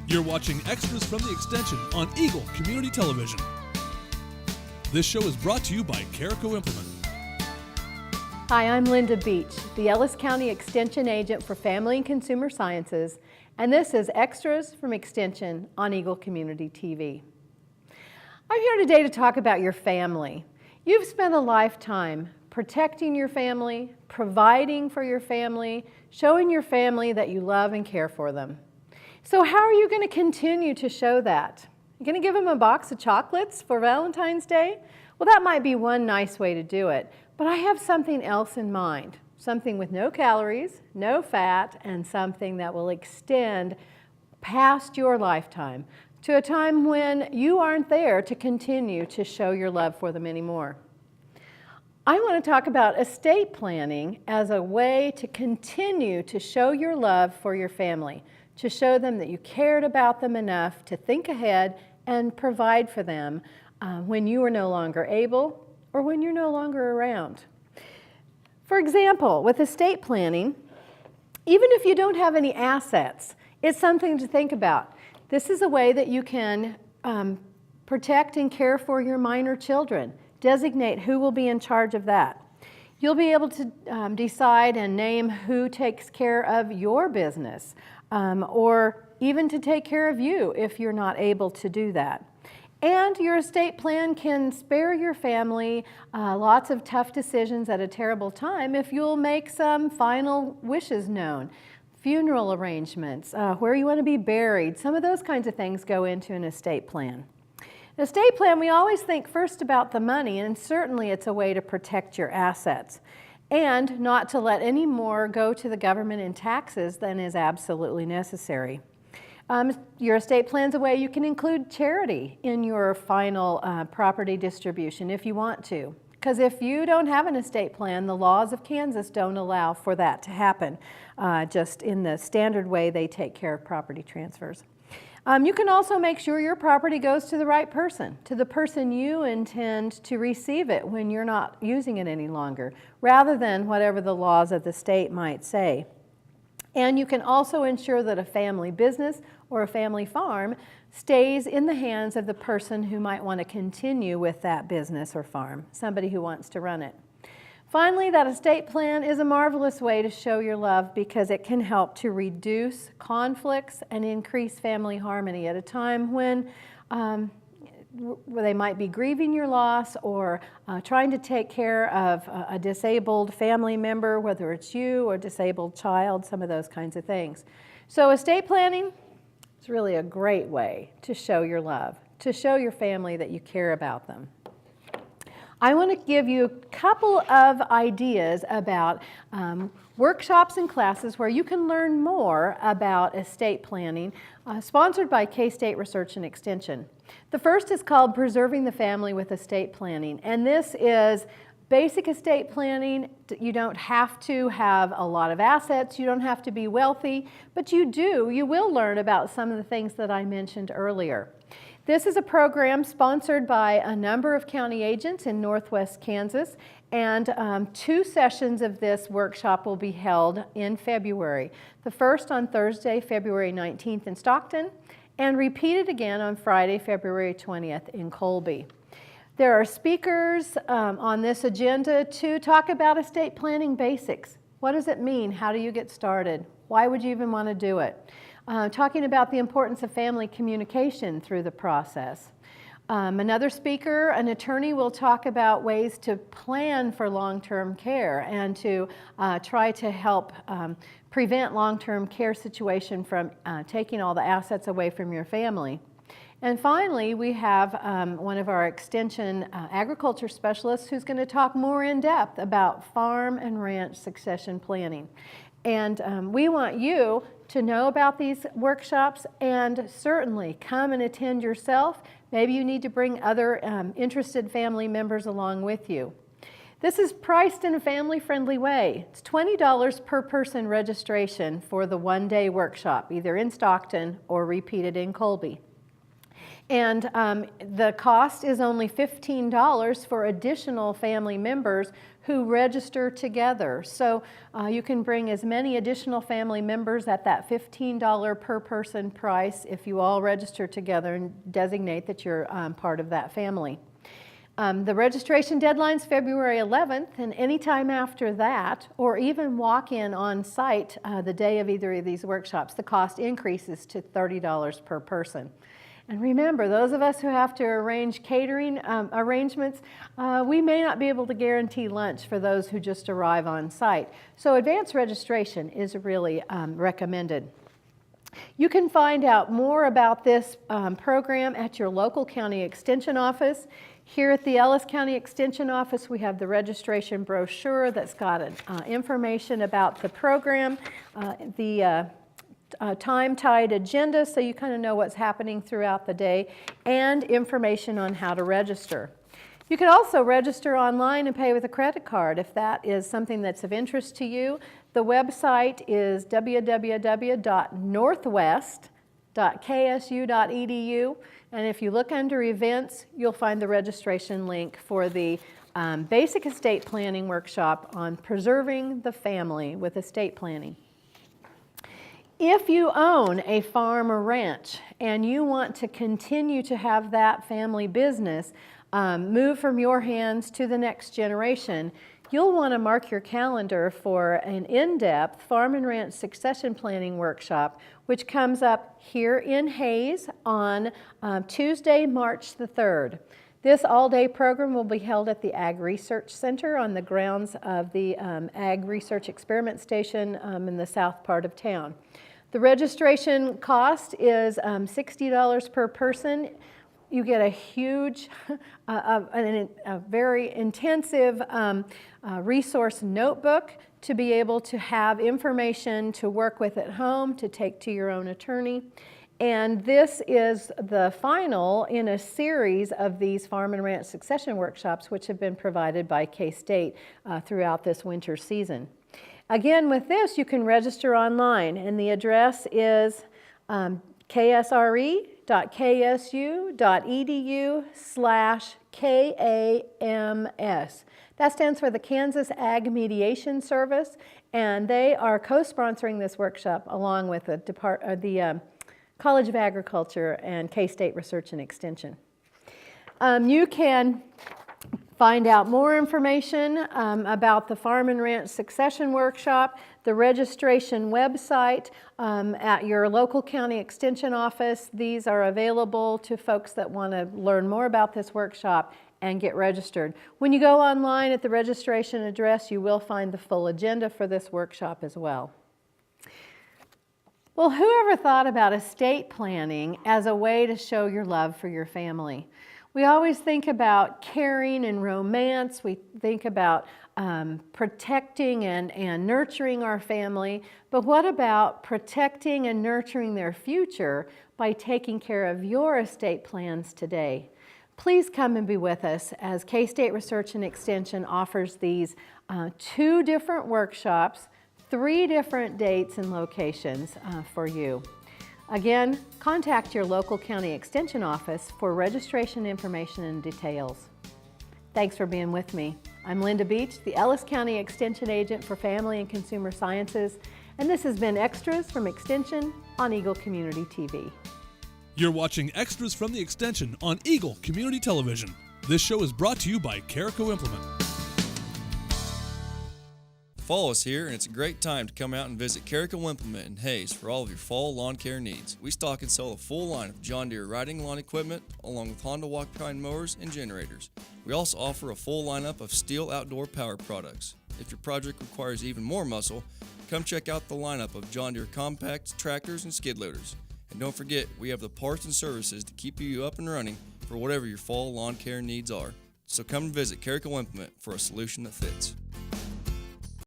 You're watching Extras from the Extension on Eagle Community Television. This show is brought to you by Carico Implement. Hi, I'm Linda Beech, the Ellis County Extension Agent for Family and Consumer Sciences, and this is Extras from Extension on Eagle Community TV. I'm here today to talk about your family. You've spent a lifetime protecting your family, providing for your family, showing your family that you love and care for them. So how are you going to continue to show that? You're going to give them a box of chocolates for Valentine's Day? Well, that might be one nice way to do it, but I have something else in mind. Something with no calories, no fat, and something that will extend past your lifetime to a time when you aren't there to continue to show your love for them anymore. I want to talk about estate planning as a way to continue to show your love for your family, to show them that you cared about them enough to think ahead and provide for them when you are no longer able or when you're no longer around. For example, with estate planning, even if you don't have any assets, it's something to think about. This is a way that you can protect and care for your minor children. Designate who will be in charge of that. You'll be able to decide and name who takes care of your business, or even to take care of you if you're not able to do that. And your estate plan can spare your family lots of tough decisions at a terrible time if you'll make some final wishes known. Funeral arrangements, where you want to be buried, some of those kinds of things go into an estate plan. An estate plan, we always think first about the money, and certainly it's a way to protect your assets and not to let any more go to the government in taxes than is absolutely necessary. Your estate plan's a way you can include charity in your final property distribution if you want to. Because if you don't have an estate plan, the laws of Kansas don't allow for that to happen, just in the standard way they take care of property transfers. You can also make sure your property goes to the right person, to the person you intend to receive it when you're not using it any longer, rather than whatever the laws of the state might say. And you can also ensure that a family business or a family farm stays in the hands of the person who might want to continue with that business or farm, somebody who wants to run it. Finally, that estate plan is a marvelous way to show your love because it can help to reduce conflicts and increase family harmony at a time when they might be grieving your loss or trying to take care of a disabled family member, whether it's you or a disabled child, some of those kinds of things. So estate planning is really a great way to show your love, to show your family that you care about them. I want to give you a couple of ideas about workshops and classes where you can learn more about estate planning, sponsored by K-State Research and Extension. The first is called Preserving the Family with Estate Planning, and this is basic estate planning. You don't have to have a lot of assets, you don't have to be wealthy, but you will learn about some of the things that I mentioned earlier. This is a program sponsored by a number of county agents in Northwest Kansas, and 2 sessions of this workshop will be held in February. The first on Thursday, February 19th in Stockton, and repeated again on Friday, February 20th in Colby. There are speakers on this agenda to talk about estate planning basics. What does it mean? How do you get started? Why would you even want to do it? Talking about the importance of family communication through the process. Another speaker, an attorney, will talk about ways to plan for long-term care and to try to help prevent long-term care situation from taking all the assets away from your family. And finally, we have one of our extension agriculture specialists who's going to talk more in depth about farm and ranch succession planning. And we want you to know about these workshops and certainly come and attend yourself. Maybe you need to bring other interested family members along with you. This is priced in a family-friendly way. It's $20 per person registration for the one-day workshop, either in Stockton or repeated in Colby. And the cost is only $15 for additional family members who register together. So you can bring as many additional family members at that $15 per person price if you all register together and designate that you're part of that family. The registration deadline's February 11th, and anytime after that, or even walk in on site the day of either of these workshops, the cost increases to $30 per person. And remember, those of us who have to arrange catering arrangements, we may not be able to guarantee lunch for those who just arrive on site. So advanced registration is really recommended. You can find out more about this program at your local county extension office. Here at the Ellis County Extension Office, we have the registration brochure that's got information about the program, the time-tied agenda so you kind of know what's happening throughout the day, and information on how to register. You can also register online and pay with a credit card if that is something that's of interest to you. The website is www.northwest.ksu.edu, and if you look under events, you'll find the registration link for the Basic Estate Planning Workshop on Preserving the Family with Estate Planning. If you own a farm or ranch and you want to continue to have that family business move from your hands to the next generation, you'll want to mark your calendar for an in-depth farm and ranch succession planning workshop, which comes up here in Hayes on Tuesday, March the 3rd. This all-day program will be held at the Ag Research Center on the grounds of the Ag Research Experiment Station in the south part of town. The registration cost is $60 per person. You get a huge, a very intensive resource notebook to be able to have information to work with at home, to take to your own attorney. And this is the final in a series of these farm and ranch succession workshops which have been provided by K-State throughout this winter season. Again, with this, you can register online, and the address is ksre.ksu.edu/KAMS. That stands for the Kansas Ag Mediation Service, and they are co-sponsoring this workshop along with the College of Agriculture and K-State Research and Extension. You can find out more information about the Farm and Ranch Succession Workshop, the registration website at your local county extension office. These are available to folks that want to learn more about this workshop and get registered. When you go online at the registration address, you will find the full agenda for this workshop as well. Well, whoever thought about estate planning as a way to show your love for your family? We always think about caring and romance. We think about protecting and nurturing our family. But what about protecting and nurturing their future by taking care of your estate plans today? Please come and be with us as K-State Research and Extension offers these 2 different workshops, 3 different dates and locations for you. Again, contact your local county extension office for registration information and details. Thanks for being with me. I'm Linda Beech, the Ellis County Extension Agent for Family and Consumer Sciences, and this has been Extras from Extension on Eagle Community TV. You're watching Extras from the Extension on Eagle Community Television. This show is brought to you by Carico Implement. Fall is here, and it's a great time to come out and visit Carico Implement in Hayes for all of your fall lawn care needs. We stock and sell a full line of John Deere riding lawn equipment, along with Honda walk-behind mowers and generators. We also offer a full lineup of Steel outdoor power products. If your project requires even more muscle, come check out the lineup of John Deere compacts, tractors, and skid loaders. And don't forget, we have the parts and services to keep you up and running for whatever your fall lawn care needs are. So come and visit Carico Implement for a solution that fits.